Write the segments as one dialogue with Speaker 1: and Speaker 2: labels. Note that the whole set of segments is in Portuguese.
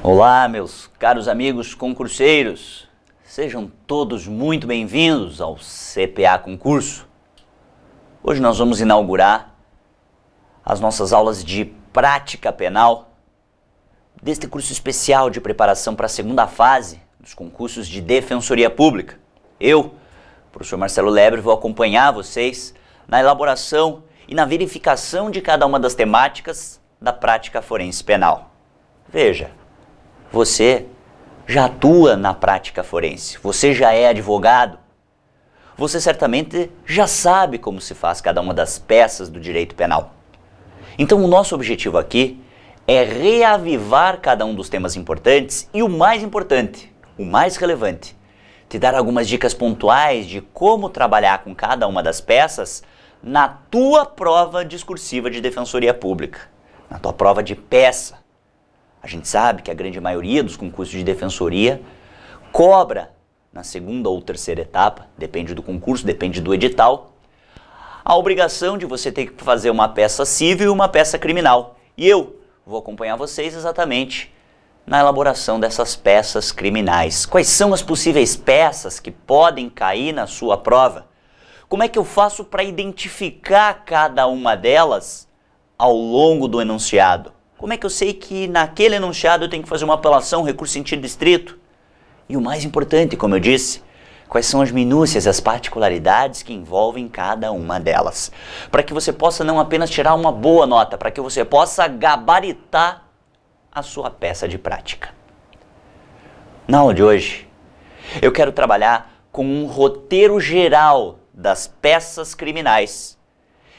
Speaker 1: Olá, meus caros amigos concurseiros, sejam todos muito bem-vindos ao CPA Concurso. Hoje nós vamos inaugurar as nossas aulas de prática penal deste curso especial de preparação para a segunda fase dos concursos de Defensoria Pública. Eu, professor Marcelo Lebre, vou acompanhar vocês na elaboração e na verificação de cada uma das temáticas da prática forense penal. Veja, você já atua na prática forense, você já é advogado, você certamente já sabe como se faz cada uma das peças do direito penal. Então o nosso objetivo aqui é reavivar cada um dos temas importantes e o mais importante, o mais relevante, te dar algumas dicas pontuais de como trabalhar com cada uma das peças na tua prova discursiva de Defensoria Pública, na tua prova de peça. A gente sabe que a grande maioria dos concursos de defensoria cobra na segunda ou terceira etapa, depende do concurso, depende do edital, a obrigação de você ter que fazer uma peça civil e uma peça criminal. E eu vou acompanhar vocês exatamente na elaboração dessas peças criminais. Quais são as possíveis peças que podem cair na sua prova? Como é que eu faço para identificar cada uma delas ao longo do enunciado? Como é que eu sei que naquele enunciado eu tenho que fazer uma apelação, recurso em sentido estrito? E o mais importante, como eu disse, quais são as minúcias, as particularidades que envolvem cada uma delas? Para que você possa não apenas tirar uma boa nota, para que você possa gabaritar a sua peça de prática. Na aula de hoje, eu quero trabalhar com um roteiro geral das peças criminais.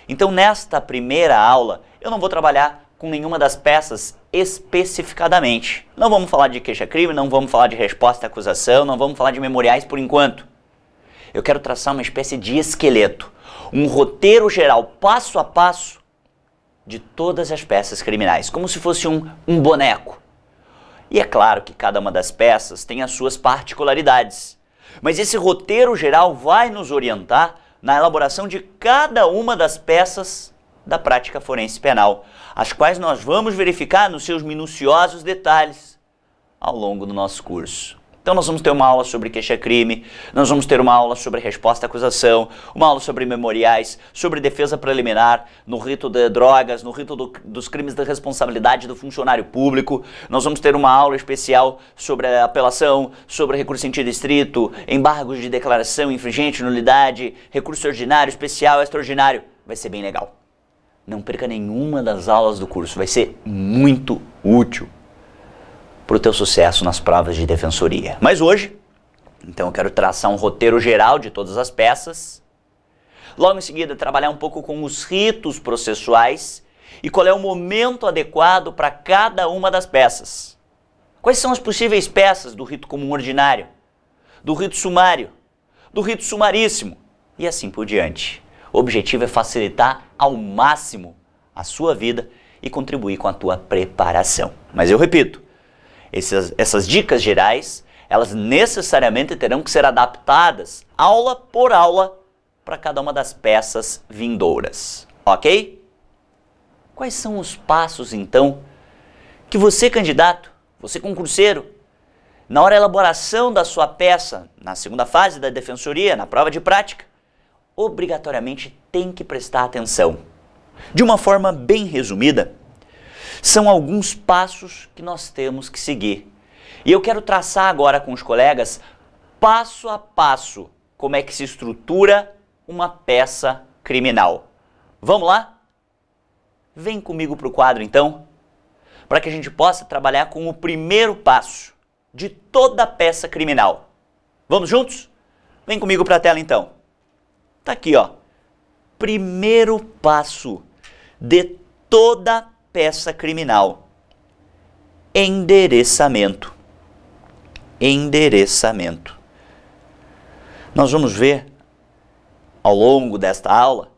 Speaker 1: Então, nesta primeira aula, eu não vou trabalhar com nenhuma das peças especificadamente. Não vamos falar de queixa-crime, não vamos falar de resposta à acusação, não vamos falar de memoriais por enquanto. Eu quero traçar uma espécie de esqueleto, um roteiro geral, passo a passo, de todas as peças criminais, como se fosse um boneco. E é claro que cada uma das peças tem as suas particularidades, mas esse roteiro geral vai nos orientar na elaboração de cada uma das peças da prática forense penal, as quais nós vamos verificar nos seus minuciosos detalhes ao longo do nosso curso. Então nós vamos ter uma aula sobre queixa-crime, nós vamos ter uma aula sobre resposta à acusação, uma aula sobre memoriais, sobre defesa preliminar, no rito de drogas, no rito dos crimes de responsabilidade do funcionário público. Nós vamos ter uma aula especial sobre a apelação, sobre recurso em sentido estrito, embargos de declaração infringente, nulidade, recurso ordinário, especial, extraordinário. Vai ser bem legal. Não perca nenhuma das aulas do curso, vai ser muito útil para o teu sucesso nas provas de defensoria. Mas hoje, então eu quero traçar um roteiro geral de todas as peças, logo em seguida trabalhar um pouco com os ritos processuais e qual é o momento adequado para cada uma das peças. Quais são as possíveis peças do rito comum ordinário, do rito sumário, do rito sumaríssimo e assim por diante. O objetivo é facilitar ao máximo a sua vida e contribuir com a tua preparação. Mas eu repito, essas dicas gerais, elas necessariamente terão que ser adaptadas aula por aula para cada uma das peças vindouras, ok? Quais são os passos, então, que você, candidato, você concurseiro, na hora da elaboração da sua peça, na segunda fase da defensoria, na prova de prática, obrigatoriamente tem que prestar atenção? De uma forma bem resumida, são alguns passos que nós temos que seguir. E eu quero traçar agora com os colegas, passo a passo, como é que se estrutura uma peça criminal. Vamos lá? Vem comigo para o quadro então, para que a gente possa trabalhar com o primeiro passo de toda a peça criminal. Vamos juntos? Vem comigo para a tela então. Tá aqui, ó. Primeiro passo de toda peça criminal: endereçamento. Endereçamento. Nós vamos ver ao longo desta aula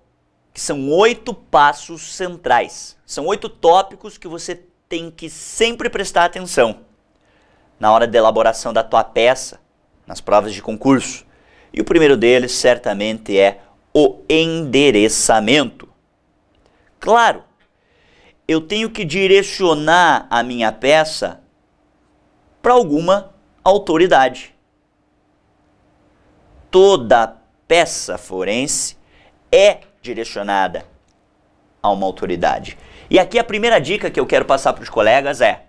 Speaker 1: que são 8 passos centrais. São 8 tópicos que você tem que sempre prestar atenção na hora da elaboração da tua peça, nas provas de concurso. E o primeiro deles certamente é o endereçamento. Claro, eu tenho que direcionar a minha peça para alguma autoridade. Toda peça forense é direcionada a uma autoridade. E aqui a primeira dica que eu quero passar para os colegas é: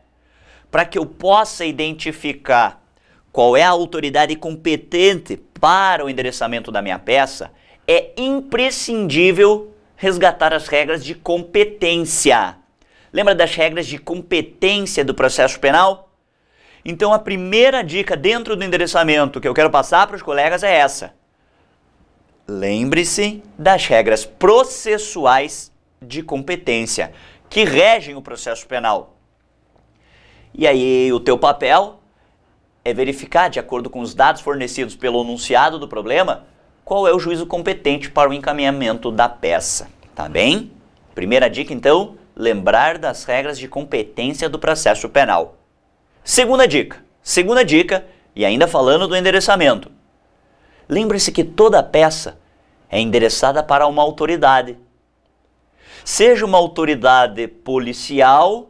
Speaker 1: para que eu possa identificar qual é a autoridade competente para o endereçamento da minha peça, é imprescindível resgatar as regras de competência. Lembra das regras de competência do processo penal? Então a primeira dica dentro do endereçamento que eu quero passar para os colegas é essa. Lembre-se das regras processuais de competência que regem o processo penal. E aí o teu papel é verificar, de acordo com os dados fornecidos pelo enunciado do problema, qual é o juízo competente para o encaminhamento da peça. Tá bem? Primeira dica, então, lembrar das regras de competência do processo penal. Segunda dica, e ainda falando do endereçamento. Lembre-se que toda peça é endereçada para uma autoridade. Seja uma autoridade policial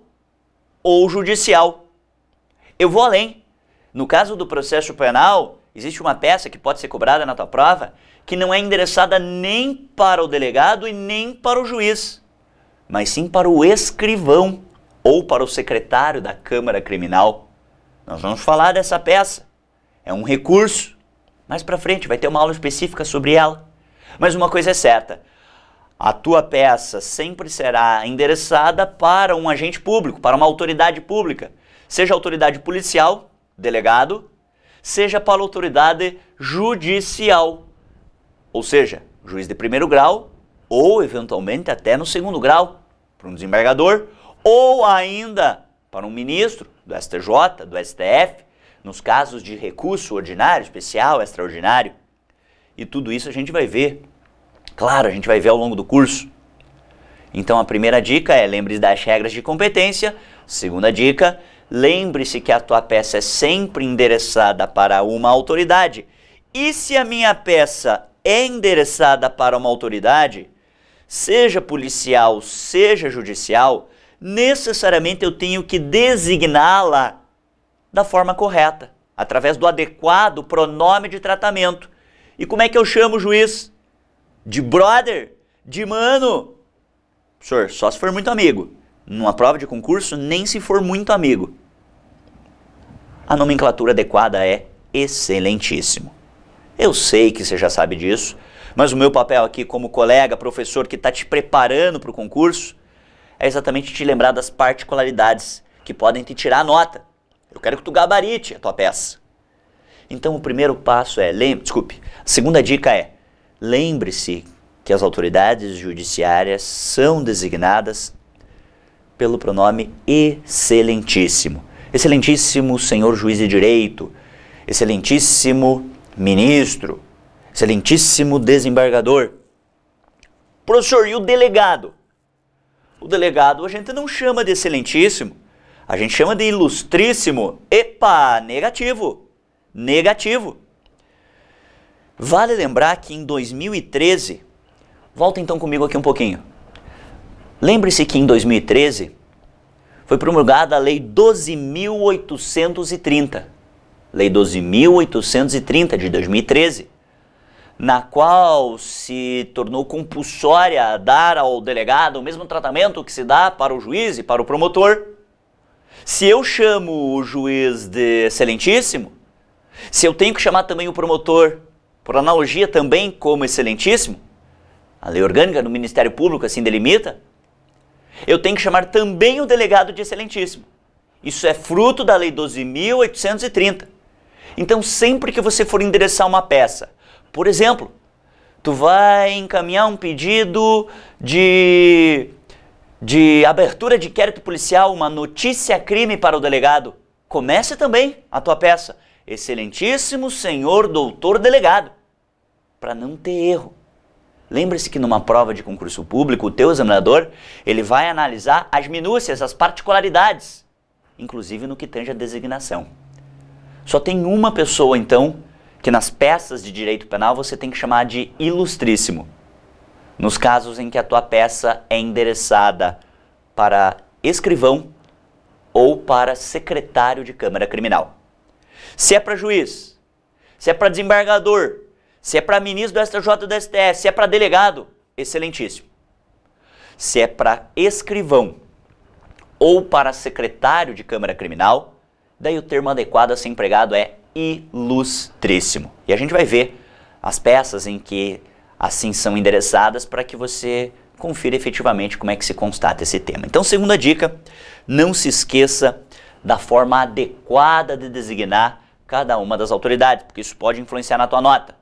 Speaker 1: ou judicial. Eu vou além. No caso do processo penal, existe uma peça que pode ser cobrada na tua prova que não é endereçada nem para o delegado e nem para o juiz, mas sim para o escrivão ou para o secretário da Câmara Criminal. Nós vamos falar dessa peça. É um recurso. Mais para frente vai ter uma aula específica sobre ela. Mas uma coisa é certa: a tua peça sempre será endereçada para um agente público, para uma autoridade pública, seja autoridade policial, delegado, seja para autoridade judicial, ou seja, juiz de primeiro grau ou eventualmente até no segundo grau, para um desembargador, ou ainda para um ministro do STJ, do STF, nos casos de recurso ordinário, especial, extraordinário. E tudo isso a gente vai ver. Claro, a gente vai ver ao longo do curso. Então a primeira dica é: lembre-se das regras de competência. Segunda dica: lembre-se que a tua peça é sempre endereçada para uma autoridade. E se a minha peça é endereçada para uma autoridade, seja policial, seja judicial, necessariamente eu tenho que designá-la da forma correta, através do adequado pronome de tratamento. E como é que eu chamo o juiz? De brother? De mano? Professor, só se for muito amigo. Numa prova de concurso, nem se for muito amigo. A nomenclatura adequada é excelentíssimo. Eu sei que você já sabe disso, mas o meu papel aqui como colega, professor que está te preparando para o concurso, é exatamente te lembrar das particularidades que podem te tirar a nota. Eu quero que tu gabarite a tua peça. Então o primeiro passo é, a segunda dica é: lembre-se que as autoridades judiciárias são designadas pelo pronome excelentíssimo. Excelentíssimo senhor juiz de direito, excelentíssimo ministro, excelentíssimo desembargador. Professor, e o delegado? O delegado a gente não chama de excelentíssimo, a gente chama de ilustríssimo. Epa, negativo. Negativo. Vale lembrar que em 2013, volta então comigo aqui um pouquinho. Lembre-se que em 2013 foi promulgada a Lei 12.830. Lei 12.830 de 2013, na qual se tornou compulsória dar ao delegado o mesmo tratamento que se dá para o juiz e para o promotor. Se eu chamo o juiz de excelentíssimo, se eu tenho que chamar também o promotor, por analogia também como excelentíssimo, a lei orgânica do Ministério Público assim delimita, eu tenho que chamar também o delegado de excelentíssimo. Isso é fruto da Lei 12.830. Então, sempre que você for endereçar uma peça, por exemplo, tu vai encaminhar um pedido de abertura de inquérito policial, uma notícia-crime para o delegado, comece também a tua peça: excelentíssimo senhor doutor delegado, para não ter erro. Lembre-se que numa prova de concurso público, o teu examinador, ele vai analisar as minúcias, as particularidades, inclusive no que tange a designação. Só tem uma pessoa, então, que nas peças de direito penal você tem que chamar de ilustríssimo, nos casos em que a tua peça é endereçada para escrivão ou para secretário de Câmara Criminal. Se é para juiz, se é para desembargador, se é para ministro do STJ ou do STF, se é para delegado, excelentíssimo. Se é para escrivão ou para secretário de Câmara Criminal, daí o termo adequado a ser empregado é ilustríssimo. E a gente vai ver as peças em que assim são endereçadas para que você confira efetivamente como é que se constata esse tema. Então, segunda dica, não se esqueça da forma adequada de designar cada uma das autoridades, porque isso pode influenciar na tua nota.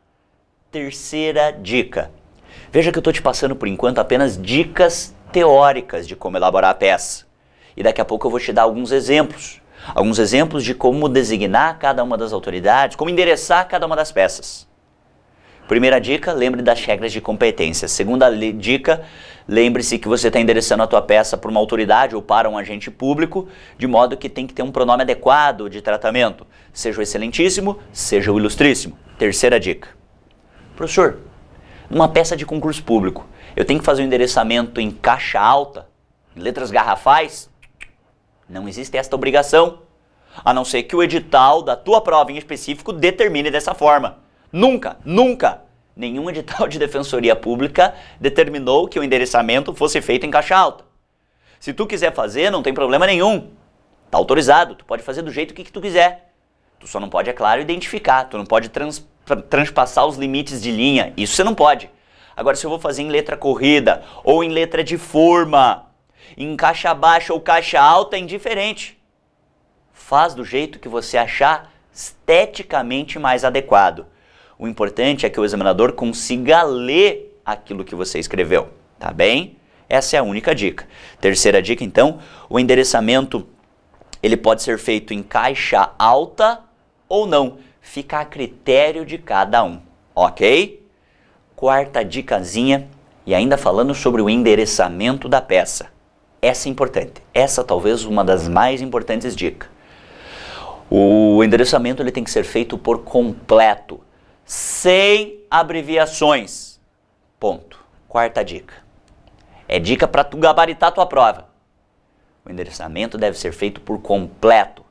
Speaker 1: Terceira dica, veja que eu estou te passando por enquanto apenas dicas teóricas de como elaborar a peça. E daqui a pouco eu vou te dar alguns exemplos de como designar cada uma das autoridades, como endereçar cada uma das peças. Primeira dica, lembre das regras de competência. Segunda dica, lembre-se que você está endereçando a tua peça para uma autoridade ou para um agente público, de modo que tem que ter um pronome adequado de tratamento, seja o excelentíssimo, seja o ilustríssimo. Terceira dica. Professor, numa peça de concurso público, eu tenho que fazer um endereçamento em caixa alta, em letras garrafais? Não existe esta obrigação, a não ser que o edital da tua prova em específico determine dessa forma. Nunca, nunca, nenhum edital de defensoria pública determinou que o endereçamento fosse feito em caixa alta. Se tu quiser fazer, não tem problema nenhum. Tá autorizado, tu pode fazer do jeito que tu quiser. Tu só não pode, é claro, identificar, tu não pode transpassar os limites de linha, isso você não pode. Agora, se eu vou fazer em letra corrida ou em letra de forma, em caixa baixa ou caixa alta, é indiferente. Faz do jeito que você achar esteticamente mais adequado. O importante é que o examinador consiga ler aquilo que você escreveu, tá bem? Essa é a única dica. Terceira dica, então, o endereçamento ele pode ser feito em caixa alta ou não. Fica a critério de cada um, ok? Quarta dicasinha, e ainda falando sobre o endereçamento da peça. Essa é importante. Essa talvez uma das mais importantes dicas. O endereçamento ele tem que ser feito por completo, sem abreviações. Ponto. Quarta dica. É dica para tu gabaritar a tua prova. O endereçamento deve ser feito por completo,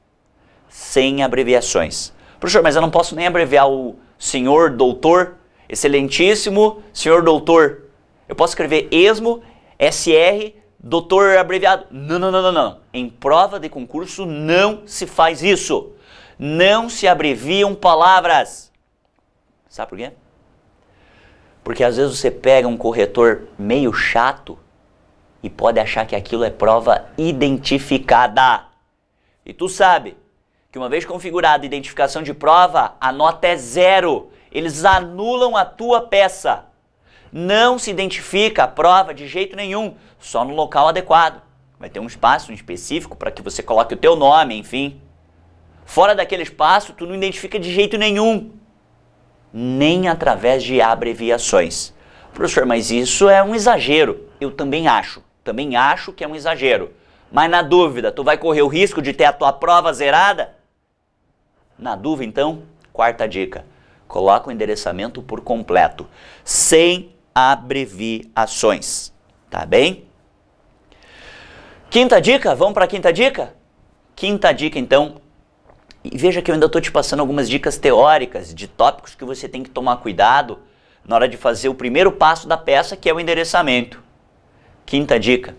Speaker 1: sem abreviações. Professor, mas eu não posso nem abreviar o senhor doutor, excelentíssimo senhor doutor. Eu posso escrever esmo, SR, doutor abreviado. Não, não, não, não, não. Em prova de concurso não se faz isso. Não se abreviam palavras. Sabe por quê? Porque às vezes você pega um corretor meio chato e pode achar que aquilo é prova identificada. E tu sabe que uma vez configurada a identificação de prova, a nota é 0. Eles anulam a tua peça. Não se identifica a prova de jeito nenhum, só no local adequado. Vai ter um espaço específico para que você coloque o teu nome, enfim. Fora daquele espaço, tu não identifica de jeito nenhum. Nem através de abreviações. Professor, mas isso é um exagero. Eu também acho que é um exagero. Mas na dúvida, tu vai correr o risco de ter a tua prova zerada? Na dúvida, então, quarta dica. Coloca o endereçamento por completo, sem abreviações. Tá bem? Quinta dica, vamos para a quinta dica? Quinta dica, então. E veja que eu ainda estou te passando algumas dicas teóricas de tópicos que você tem que tomar cuidado na hora de fazer o primeiro passo da peça, que é o endereçamento. Quinta dica.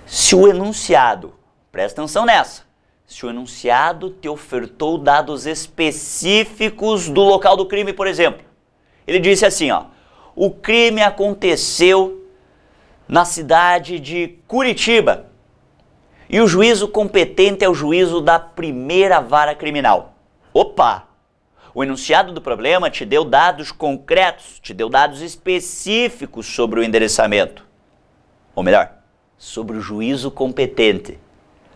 Speaker 1: Se o enunciado, presta atenção nessa, se o enunciado te ofertou dados específicos do local do crime, por exemplo. Ele disse assim, ó, o crime aconteceu na cidade de Curitiba. E o juízo competente é o juízo da primeira vara criminal. Opa! O enunciado do problema te deu dados concretos, te deu dados específicos sobre o endereçamento. Ou melhor, sobre o juízo competente.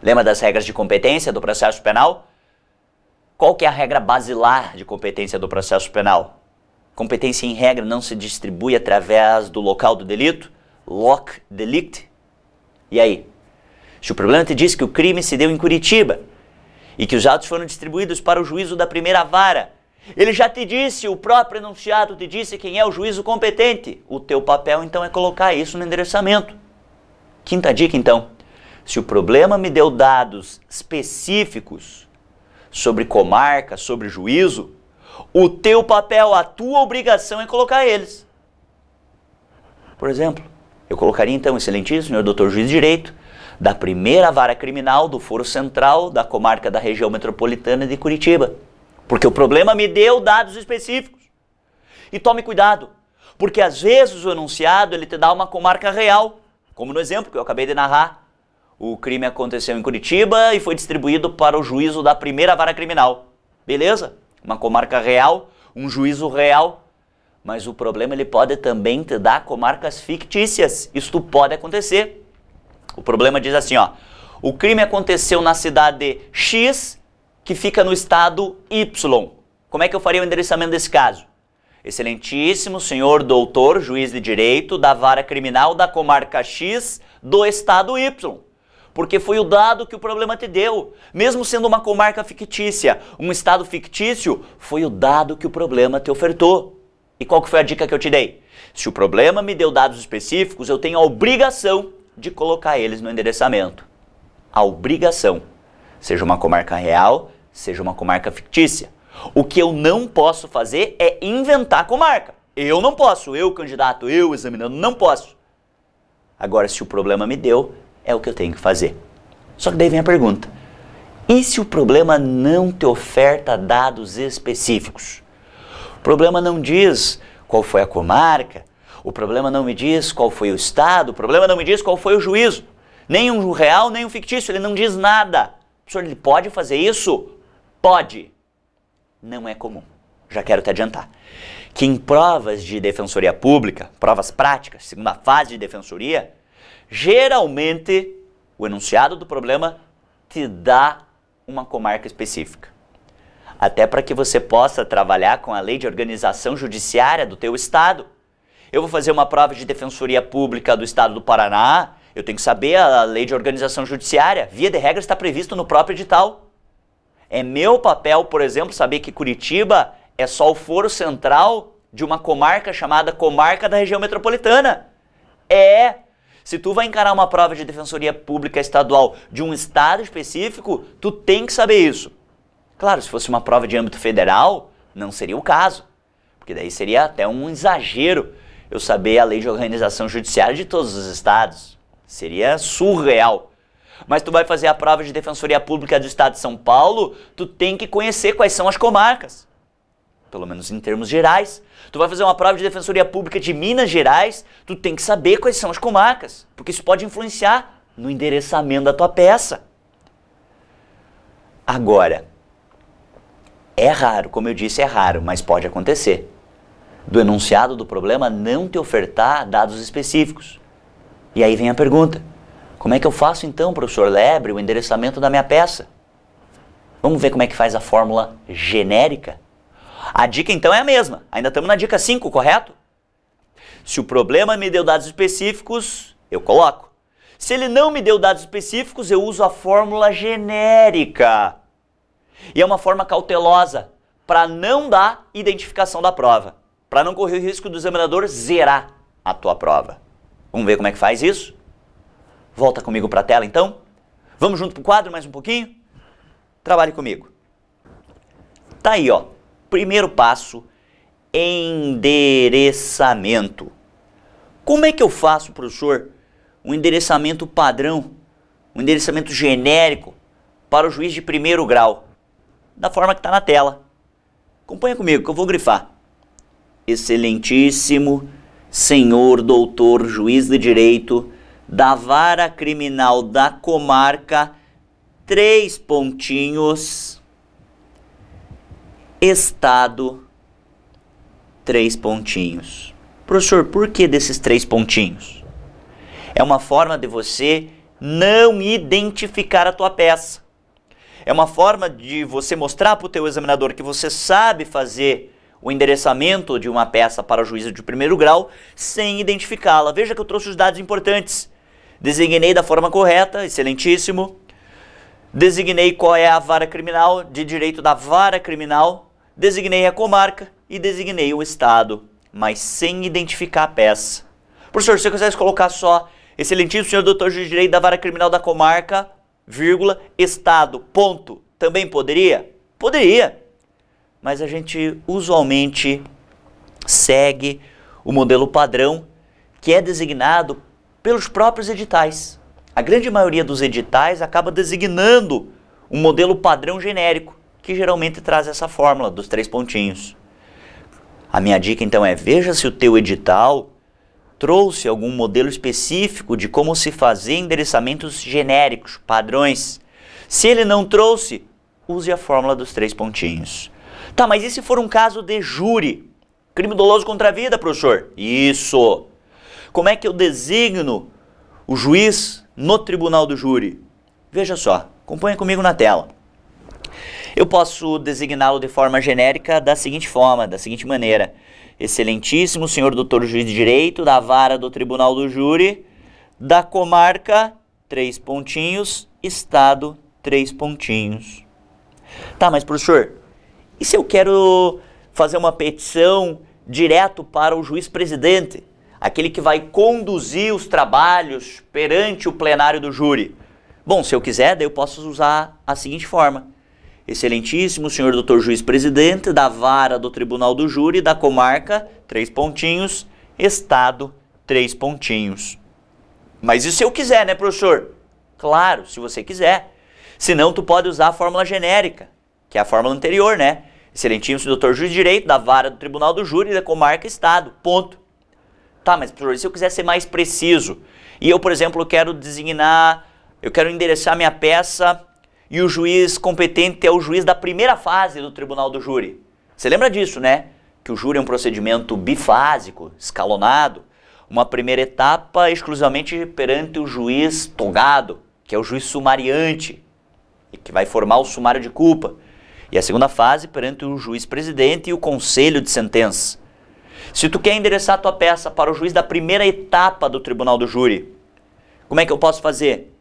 Speaker 1: Lembra das regras de competência do processo penal? Qual que é a regra basilar de competência do processo penal? Competência em regra não se distribui através do local do delito, loc delicti. E aí? Se o problema te diz que o crime se deu em Curitiba e que os autos foram distribuídos para o juízo da primeira vara, ele já te disse, o próprio enunciado te disse quem é o juízo competente. O teu papel, então, é colocar isso no endereçamento. Quinta dica, então. Se o problema me deu dados específicos sobre comarca, sobre juízo, o teu papel, a tua obrigação é colocar eles. Por exemplo, eu colocaria então, excelentíssimo senhor doutor juiz de direito, da primeira vara criminal do Foro Central da comarca da região metropolitana de Curitiba. Porque o problema me deu dados específicos. E tome cuidado, porque às vezes o enunciado ele te dá uma comarca real, como no exemplo que eu acabei de narrar. O crime aconteceu em Curitiba e foi distribuído para o juízo da primeira vara criminal. Beleza? Uma comarca real, um juízo real. Mas o problema ele pode também te dar comarcas fictícias. Isto pode acontecer. O problema diz assim, ó. O crime aconteceu na cidade X, que fica no estado Y. Como é que eu faria o endereçamento desse caso? Excelentíssimo senhor doutor juiz de direito da vara criminal da comarca X do estado Y. Porque foi o dado que o problema te deu. Mesmo sendo uma comarca fictícia, um estado fictício, foi o dado que o problema te ofertou. E qual que foi a dica que eu te dei? Se o problema me deu dados específicos, eu tenho a obrigação de colocar eles no endereçamento. A obrigação. Seja uma comarca real, seja uma comarca fictícia. O que eu não posso fazer é inventar comarca. Eu não posso, eu candidato, eu examinando, não posso. Agora, se o problema me deu, é o que eu tenho que fazer. Só que daí vem a pergunta. E se o problema não te oferta dados específicos? O problema não diz qual foi a comarca, o problema não me diz qual foi o estado, o problema não me diz qual foi o juízo. Nem um real, nem um fictício, ele não diz nada. O senhor, ele pode fazer isso? Pode. Não é comum. Já quero te adiantar. Que em provas de defensoria pública, provas práticas, segunda fase de defensoria, geralmente o enunciado do problema te dá uma comarca específica. Até para que você possa trabalhar com a lei de organização judiciária do teu estado. Eu vou fazer uma prova de defensoria pública do estado do Paraná, eu tenho que saber a lei de organização judiciária. Via de regra está previsto no próprio edital. É meu papel, por exemplo, saber que Curitiba é só o foro central de uma comarca chamada Comarca da Região Metropolitana. Se tu vai encarar uma prova de defensoria pública estadual de um estado específico, tu tem que saber isso. Claro, se fosse uma prova de âmbito federal, não seria o caso. Porque daí seria até um exagero eu saber a lei de organização judiciária de todos os estados. Seria surreal. Mas tu vai fazer a prova de defensoria pública do estado de São Paulo, tu tem que conhecer quais são as comarcas. Pelo menos em termos gerais. Tu vai fazer uma prova de defensoria pública de Minas Gerais, tu tem que saber quais são as comarcas. Porque isso pode influenciar no endereçamento da tua peça. Agora, é raro, como eu disse, é raro, mas pode acontecer. Do enunciado do problema não te ofertar dados específicos. E aí vem a pergunta. Como é que eu faço então, professor Lebre, o endereçamento da minha peça? Vamos ver como é que faz a fórmula genérica? A dica então é a mesma. Ainda estamos na dica 5, correto? Se o problema me deu dados específicos, eu coloco. Se ele não me deu dados específicos, eu uso a fórmula genérica. E é uma forma cautelosa para não dar identificação da prova. Para não correr o risco do examinador zerar a tua prova. Vamos ver como é que faz isso? Volta comigo para a tela então. Vamos junto para o quadro mais um pouquinho? Trabalhe comigo. Tá aí, ó. Primeiro passo, endereçamento. Como é que eu faço, professor, um endereçamento padrão, um endereçamento genérico para o juiz de primeiro grau? Da forma que está na tela. Acompanha comigo que eu vou grifar. Excelentíssimo senhor doutor juiz de direito da vara criminal da comarca, 3 pontinhos, estado, 3 pontinhos. Professor, por que desses 3 pontinhos? É uma forma de você não identificar a tua peça. É uma forma de você mostrar para o teu examinador que você sabe fazer o endereçamento de uma peça para o juízo de primeiro grau sem identificá-la. Veja que eu trouxe os dados importantes. Designei da forma correta, excelentíssimo. Designei qual é a vara criminal, de direito da vara criminal. Designei a comarca e designei o estado, mas sem identificar a peça. Professor, se você quisesse colocar só excelentíssimo senhor doutor juiz de direito da vara criminal da comarca, vírgula, estado, ponto, também poderia? Poderia, mas a gente usualmente segue o modelo padrão que é designado pelos próprios editais. A grande maioria dos editais acaba designando um modelo padrão genérico, que geralmente traz essa fórmula dos 3 pontinhos. A minha dica então é: veja se o teu edital trouxe algum modelo específico de como se fazer endereçamentos genéricos, padrões. Se ele não trouxe, use a fórmula dos 3 pontinhos. Tá, mas e se for um caso de júri? Crime doloso contra a vida, professor? Isso! Como é que eu designo o juiz no tribunal do júri? Veja só, acompanha comigo na tela. Eu posso designá-lo de forma genérica da seguinte forma, da seguinte maneira: Excelentíssimo senhor doutor juiz de direito da vara do tribunal do júri, da comarca, 3 pontinhos, estado, 3 pontinhos. Tá, mas professor, e se eu quero fazer uma petição direto para o juiz presidente, aquele que vai conduzir os trabalhos perante o plenário do júri? Bom, se eu quiser, daí eu posso usar a seguinte forma: Excelentíssimo senhor doutor juiz presidente da vara do tribunal do júri da comarca, 3 pontinhos, estado, 3 pontinhos. Mas e se eu quiser, né, professor? Claro, se você quiser. Senão tu pode usar a fórmula genérica, que é a fórmula anterior, né? Excelentíssimo doutor juiz de direito da vara do tribunal do júri da comarca, estado, ponto. Tá, mas professor, e se eu quiser ser mais preciso? E eu, por exemplo, quero endereçar minha peça e o juiz competente é o juiz da primeira fase do tribunal do júri. Você lembra disso, né? Que o júri é um procedimento bifásico, escalonado. Uma primeira etapa exclusivamente perante o juiz togado, que é o juiz sumariante, e que vai formar o sumário de culpa. E a segunda fase perante o juiz presidente e o conselho de sentença. Se tu quer endereçar a tua peça para o juiz da primeira etapa do tribunal do júri, como é que eu posso fazer?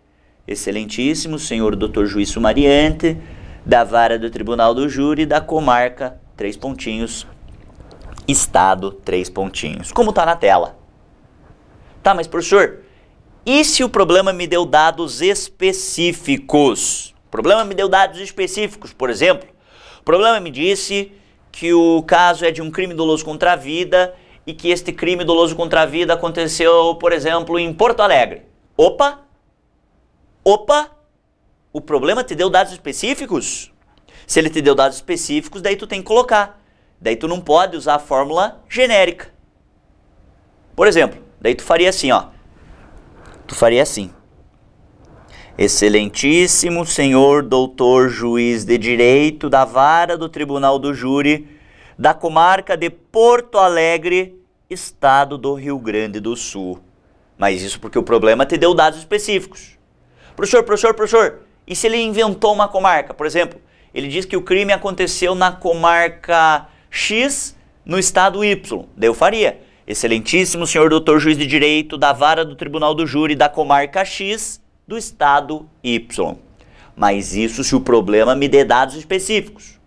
Speaker 1: Excelentíssimo senhor doutor juiz sumariante da vara do tribunal do júri da comarca, 3 pontinhos, estado, 3 pontinhos. Como está na tela. Tá, mas professor, e se o problema me deu dados específicos? O problema me deu dados específicos, por exemplo. O problema me disse que o caso é de um crime doloso contra a vida e que este crime doloso contra a vida aconteceu, por exemplo, em Porto Alegre. Opa! O problema te deu dados específicos? Se ele te deu dados específicos, daí tu tem que colocar. Daí tu não pode usar a fórmula genérica. Por exemplo, daí tu faria assim, ó. Tu faria assim: Excelentíssimo senhor doutor juiz de direito da vara do tribunal do júri da comarca de Porto Alegre, estado do Rio Grande do Sul. Mas isso porque o problema te deu dados específicos. Professor, e se ele inventou uma comarca? Por exemplo, ele diz que o crime aconteceu na comarca X, no estado Y. Daí eu faria: Excelentíssimo senhor doutor juiz de direito da vara do tribunal do júri da comarca X, do estado Y. Mas isso se o problema me der dados específicos.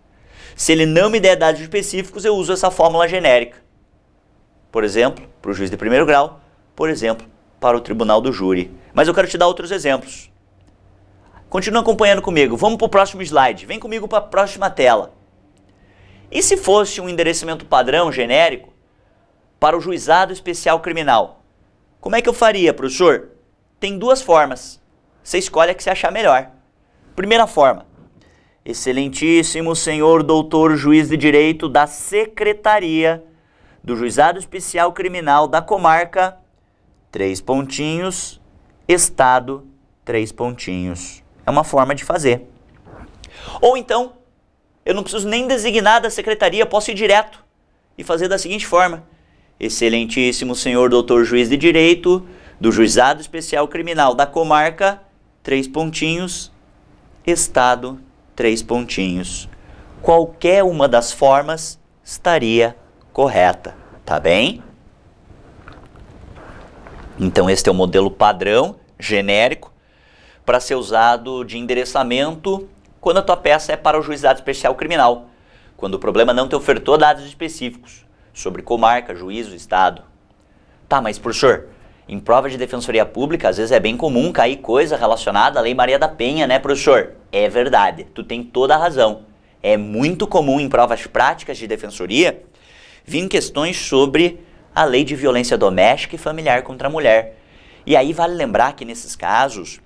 Speaker 1: Se ele não me der dados específicos, eu uso essa fórmula genérica. Por exemplo, para o juiz de primeiro grau, por exemplo, para o tribunal do júri. Mas eu quero te dar outros exemplos. Continua acompanhando comigo. Vamos para o próximo slide. Vem comigo para a próxima tela. E se fosse um endereçamento padrão genérico para o juizado especial criminal? Como é que eu faria, professor? Tem 2 formas. Você escolhe a que você achar melhor. Primeira forma: Excelentíssimo senhor doutor juiz de direito da Secretaria do Juizado Especial Criminal da comarca, 3 pontinhos, estado, 3 pontinhos. É uma forma de fazer. Ou então, eu não preciso nem designar da secretaria, posso ir direto e fazer da seguinte forma: Excelentíssimo senhor doutor juiz de direito do Juizado Especial Criminal da comarca, 3 pontinhos, estado, 3 pontinhos. Qualquer uma das formas estaria correta, tá bem? Então este é o modelo padrão, genérico, para ser usado de endereçamento quando a tua peça é para o Juizado Especial Criminal, quando o problema não te ofertou dados específicos sobre comarca, juízo, estado. Tá, mas professor, em prova de defensoria pública, às vezes é bem comum cair coisa relacionada à Lei Maria da Penha, né, professor? É verdade, tu tem toda a razão. É muito comum em provas práticas de defensoria vir questões sobre a lei de violência doméstica e familiar contra a mulher. E aí vale lembrar que nesses casos,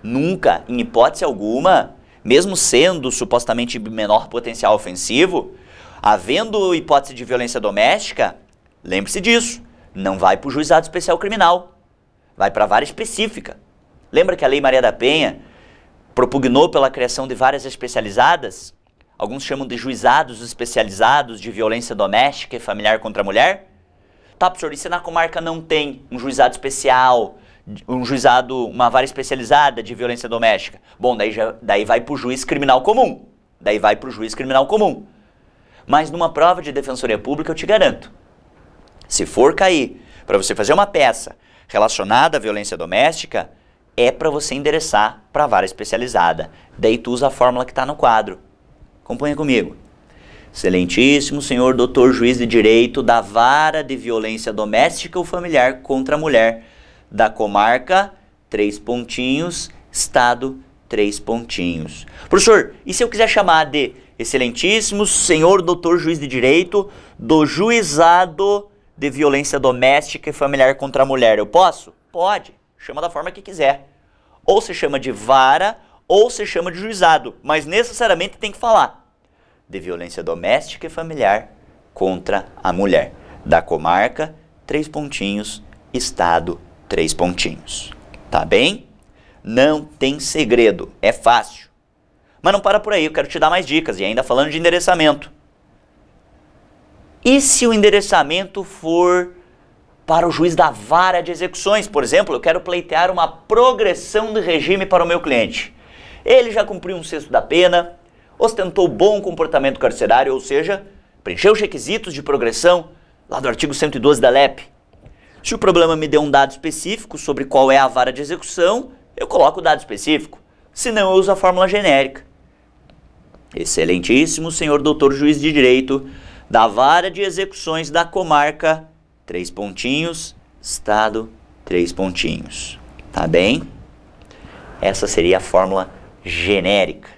Speaker 1: nunca, em hipótese alguma, mesmo sendo supostamente menor potencial ofensivo, havendo hipótese de violência doméstica, lembre-se disso, não vai para o juizado especial criminal, vai para a vara específica. Lembra que a Lei Maria da Penha propugnou pela criação de varas especializadas? Alguns chamam de juizados especializados de violência doméstica e familiar contra a mulher. Tá, professor, e se na comarca não tem um juizado especial, uma vara especializada de violência doméstica? Bom, daí vai para o juiz criminal comum. Mas numa prova de defensoria pública eu te garanto, se for cair para você fazer uma peça relacionada à violência doméstica, é para você endereçar para a vara especializada. Daí tu usa a fórmula que está no quadro. Acompanha comigo. Excelentíssimo senhor doutor juiz de direito da vara de violência doméstica ou familiar contra a mulher da comarca, 3 pontinhos, estado, 3 pontinhos. Professor, e se eu quiser chamar de excelentíssimo senhor doutor juiz de direito do juizado de violência doméstica e familiar contra a mulher, eu posso? Pode. Chama da forma que quiser. Ou se chama de vara, ou se chama de juizado, mas necessariamente tem que falar de violência doméstica e familiar contra a mulher. Da comarca, 3 pontinhos, estado, 3 pontinhos. Tá bem? Não tem segredo, é fácil. Mas não para por aí, eu quero te dar mais dicas, e ainda falando de endereçamento. E se o endereçamento for para o juiz da vara de execuções? Por exemplo, eu quero pleitear uma progressão de regime para o meu cliente. Ele já cumpriu 1/6 da pena, ostentou bom comportamento carcerário, ou seja, preencheu os requisitos de progressão lá do artigo 112 da LEP. Se o problema me deu um dado específico sobre qual é a vara de execução, eu coloco o dado específico. Se não, eu uso a fórmula genérica. Excelentíssimo senhor doutor juiz de direito da vara de execuções da comarca, 3 pontinhos, estado, 3 pontinhos. Tá bem? Essa seria a fórmula genérica.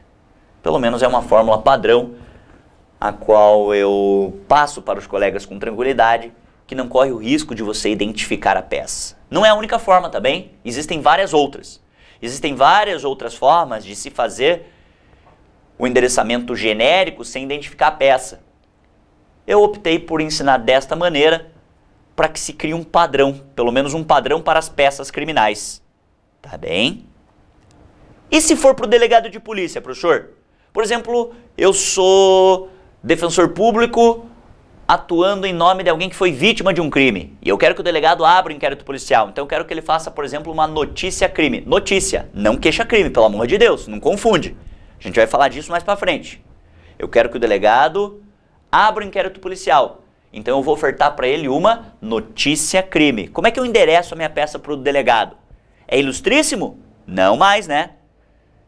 Speaker 1: Pelo menos é uma fórmula padrão, a qual eu passo para os colegas com tranquilidade, que não corre o risco de você identificar a peça. Não é a única forma, tá bem? Existem várias outras. Existem várias outras formas de se fazer o endereçamento genérico sem identificar a peça. Eu optei por ensinar desta maneira para que se crie um padrão, pelo menos um padrão para as peças criminais. Tá bem? E se for para o delegado de polícia, professor? Por exemplo, eu sou defensor público atuando em nome de alguém que foi vítima de um crime. E eu quero que o delegado abra o inquérito policial. Então eu quero que ele faça, por exemplo, uma notícia-crime. Notícia, não queixa-crime, pelo amor de Deus, não confunde. A gente vai falar disso mais para frente. Eu quero que o delegado abra o inquérito policial. Então eu vou ofertar para ele uma notícia-crime. Como é que eu endereço a minha peça para o delegado? É ilustríssimo? Não mais, né?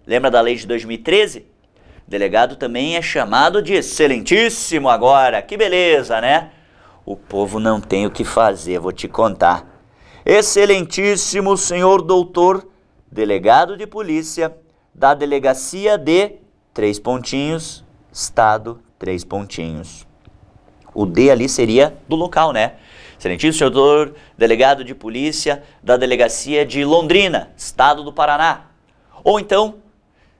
Speaker 1: Lembra da lei de 2013? Delegado também é chamado de excelentíssimo agora. Que beleza, né? O povo não tem o que fazer, vou te contar. Excelentíssimo senhor doutor, delegado de polícia da delegacia de 3 pontinhos, estado, 3 pontinhos. O D ali seria do local, né? Excelentíssimo senhor doutor, delegado de polícia da delegacia de Londrina, estado do Paraná. Ou então,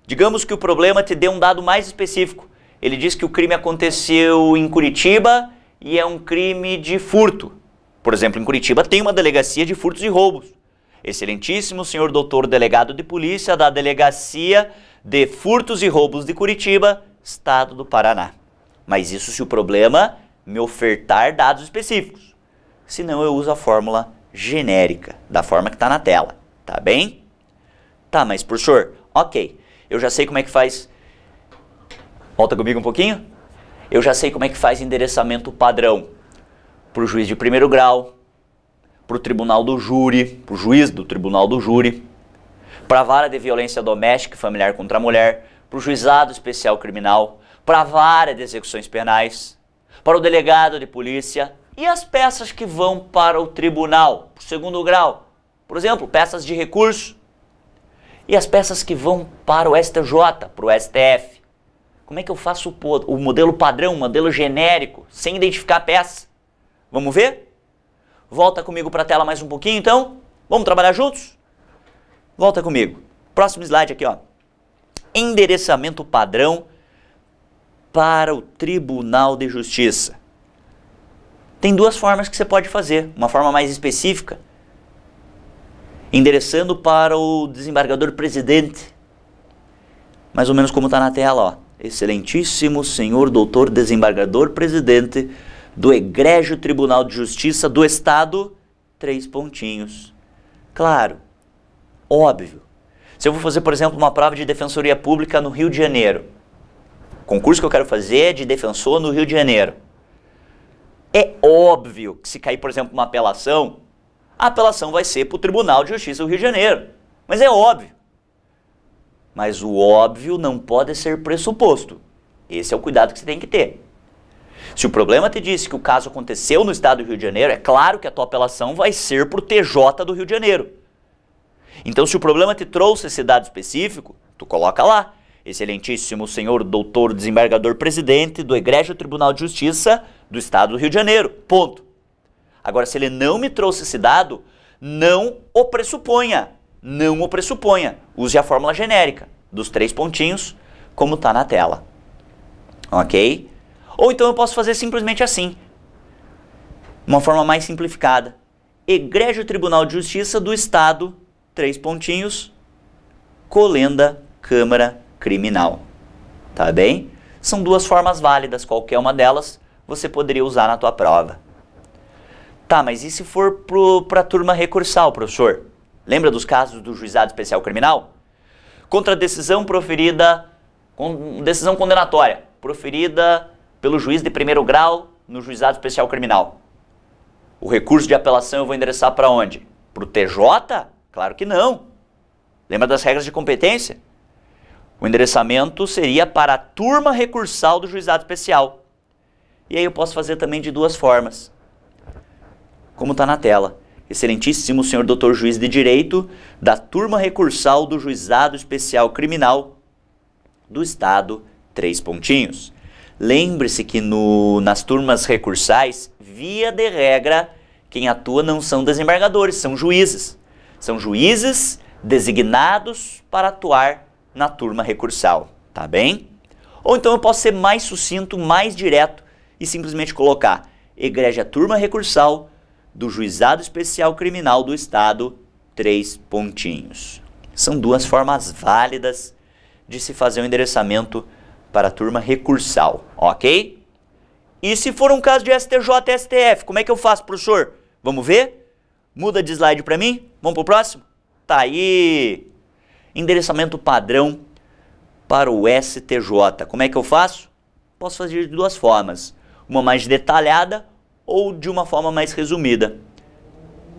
Speaker 1: digamos que o problema te dê um dado mais específico. Ele diz que o crime aconteceu em Curitiba e é um crime de furto. Por exemplo, em Curitiba tem uma delegacia de furtos e roubos. Excelentíssimo senhor doutor delegado de polícia da delegacia de furtos e roubos de Curitiba, estado do Paraná. Mas isso se o problema me ofertar dados específicos. Senão eu uso a fórmula genérica, da forma que está na tela. Tá bem? Tá, mas professor, ok. Eu já sei como é que faz... Volta comigo um pouquinho. Eu já sei como é que faz endereçamento padrão para o juiz de primeiro grau, para o tribunal do júri, para o juiz do tribunal do júri, para a vara de violência doméstica e familiar contra a mulher, para o juizado especial criminal, para a vara de execuções penais, para o delegado de polícia e as peças que vão para o tribunal, para o segundo grau. Por exemplo, peças de recurso. E as peças que vão para o STJ, para o STF. Como é que eu faço o modelo padrão, o modelo genérico, sem identificar a peça? Vamos ver? Volta comigo para a tela mais um pouquinho, então. Vamos trabalhar juntos? Volta comigo. Próximo slide aqui, ó. Endereçamento padrão para o Tribunal de Justiça. Tem duas formas que você pode fazer. Uma forma mais específica, endereçando para o desembargador presidente. Mais ou menos como está na tela, ó. Excelentíssimo senhor doutor desembargador presidente do Egrégio Tribunal de Justiça do Estado, 3 pontinhos. Claro, óbvio. Se eu vou fazer, por exemplo, uma prova de defensoria pública no Rio de Janeiro, o concurso que eu quero fazer é de defensor no Rio de Janeiro. É óbvio que se cair, por exemplo, uma apelação, a apelação vai ser para o Tribunal de Justiça do Rio de Janeiro. Mas é óbvio. Mas o óbvio não pode ser pressuposto. Esse é o cuidado que você tem que ter. Se o problema te disse que o caso aconteceu no estado do Rio de Janeiro, é claro que a tua apelação vai ser para o TJ do Rio de Janeiro. Então, se o problema te trouxe esse dado específico, tu coloca lá. Excelentíssimo senhor doutor desembargador presidente do Egrégio Tribunal de Justiça do Estado do Rio de Janeiro. Ponto. Agora, se ele não me trouxe esse dado, não o pressuponha. Não o pressuponha. Use a fórmula genérica dos 3 pontinhos, como está na tela. Ok? Ou então eu posso fazer simplesmente assim. Uma forma mais simplificada. Egrégio Tribunal de Justiça do Estado, 3 pontinhos, Colenda, Câmara Criminal. Tá bem? São duas formas válidas, qualquer uma delas você poderia usar na tua prova. Tá, mas e se for para a turma recursal, professor? Lembra dos casos do Juizado Especial Criminal? Contra a decisão proferida, decisão condenatória, proferida pelo juiz de primeiro grau no Juizado Especial Criminal. O recurso de apelação eu vou endereçar para onde? Para o TJ? Claro que não. Lembra das regras de competência? O endereçamento seria para a turma recursal do Juizado Especial. E aí eu posso fazer também de duas formas. Como está na tela. Excelentíssimo senhor doutor juiz de direito da turma recursal do Juizado Especial Criminal do Estado, 3 pontinhos. Lembre-se que nas turmas recursais, via de regra, quem atua não são desembargadores, são juízes. São juízes designados para atuar na turma recursal, tá bem? Ou então eu posso ser mais sucinto, mais direto e simplesmente colocar Egrégio turma recursal do Juizado Especial Criminal do Estado, 3 pontinhos. São duas formas válidas de se fazer o endereçamento para a turma recursal, ok? E se for um caso de STJ e STF, como é que eu faço, professor? Vamos ver? Muda de slide para mim? Vamos para o próximo? Tá aí! Endereçamento padrão para o STJ. Como é que eu faço? Posso fazer de duas formas. Uma mais detalhada ou de uma forma mais resumida.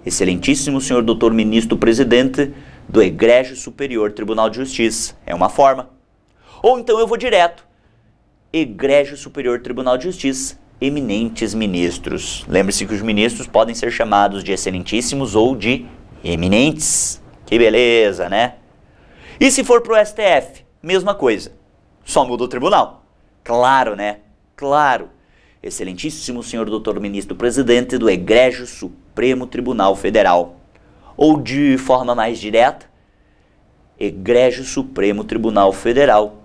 Speaker 1: Excelentíssimo senhor doutor ministro presidente do Egrégio Superior Tribunal de Justiça. É uma forma. Ou então eu vou direto. Egrégio Superior Tribunal de Justiça, eminentes ministros. Lembre-se que os ministros podem ser chamados de excelentíssimos ou de eminentes. Que beleza, né? E se for pro STF, mesma coisa. Só muda o tribunal. Claro, né? Claro. Excelentíssimo senhor doutor ministro presidente do Egrégio Supremo Tribunal Federal. Ou de forma mais direta, Egrégio Supremo Tribunal Federal,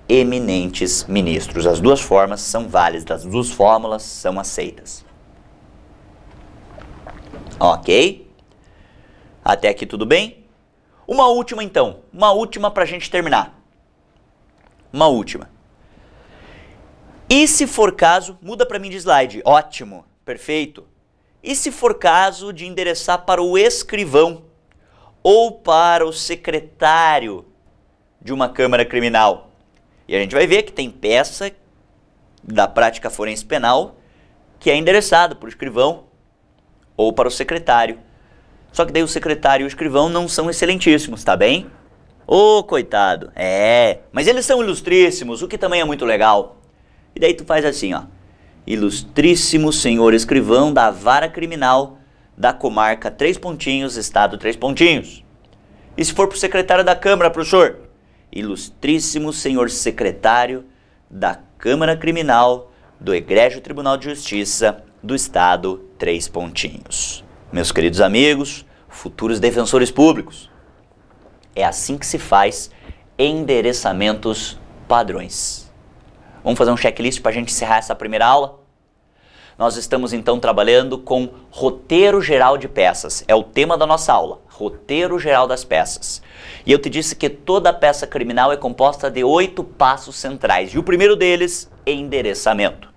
Speaker 1: eminentes ministros. As duas formas são válidas, as duas fórmulas são aceitas. Ok? Até aqui tudo bem? Uma última então, uma última para a gente terminar. Uma última. E se for caso, muda para mim de slide, ótimo, perfeito. E se for caso de endereçar para o escrivão ou para o secretário de uma Câmara Criminal? E a gente vai ver que tem peça da prática forense penal que é endereçada para o escrivão ou para o secretário. Só que daí o secretário e o escrivão não são excelentíssimos, tá bem? Ô, coitado, mas eles são ilustríssimos, o que também é muito legal. E daí tu faz assim, ó. Ilustríssimo senhor escrivão da vara criminal da comarca 3 pontinhos, estado 3 pontinhos. E se for pro secretário da Câmara, professor? ilustríssimo senhor secretário da Câmara Criminal do Egrégio Tribunal de Justiça do Estado Três Pontinhos. Meus queridos amigos, futuros defensores públicos, é assim que se faz endereçamentos padrões. Vamos fazer um checklist para a gente encerrar essa primeira aula? Nós estamos então trabalhando com roteiro geral de peças. É o tema da nossa aula, roteiro geral das peças. E eu te disse que toda peça criminal é composta de 8 passos centrais. E o primeiro deles é endereçamento.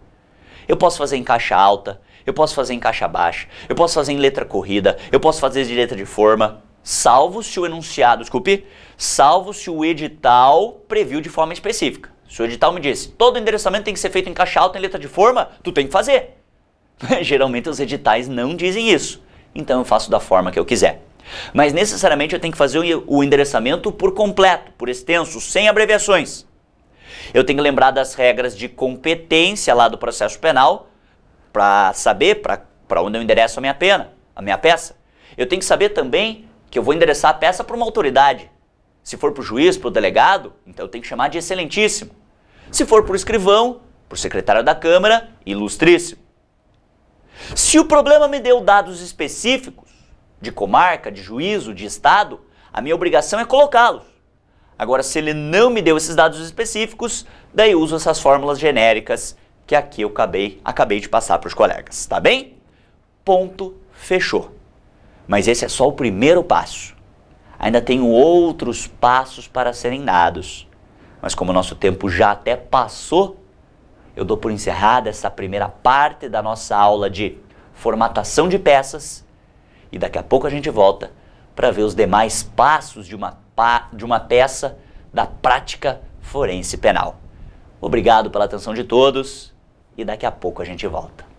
Speaker 1: Eu posso fazer em caixa alta, eu posso fazer em caixa baixa, eu posso fazer em letra corrida, eu posso fazer de letra de forma, salvo se o enunciado, salvo se o edital previu de forma específica. Se o edital me disse, todo endereçamento tem que ser feito em caixa alta, em letra de forma, tu tem que fazer. Geralmente os editais não dizem isso, então eu faço da forma que eu quiser. Mas necessariamente eu tenho que fazer o endereçamento por completo, por extenso, sem abreviações. Eu tenho que lembrar das regras de competência lá do processo penal para saber para onde eu endereço a minha peça. Eu tenho que saber também que eu vou endereçar a peça para uma autoridade. Se for para o juiz, para o delegado, então eu tenho que chamar de excelentíssimo. Se for para o escrivão, para o secretário da Câmara, ilustríssimo. Se o problema me deu dados específicos, de comarca, de juízo, de estado, a minha obrigação é colocá-los. Agora, se ele não me deu esses dados específicos, daí eu uso essas fórmulas genéricas que aqui eu acabei de passar para os colegas, tá bem? Ponto, fechou. Mas esse é só o primeiro passo. Ainda tenho outros passos para serem dados. Mas como o nosso tempo já até passou, eu dou por encerrada essa primeira parte da nossa aula de formatação de peças e daqui a pouco a gente volta para ver os demais passos de uma peça da prática forense penal. Obrigado pela atenção de todos e daqui a pouco a gente volta.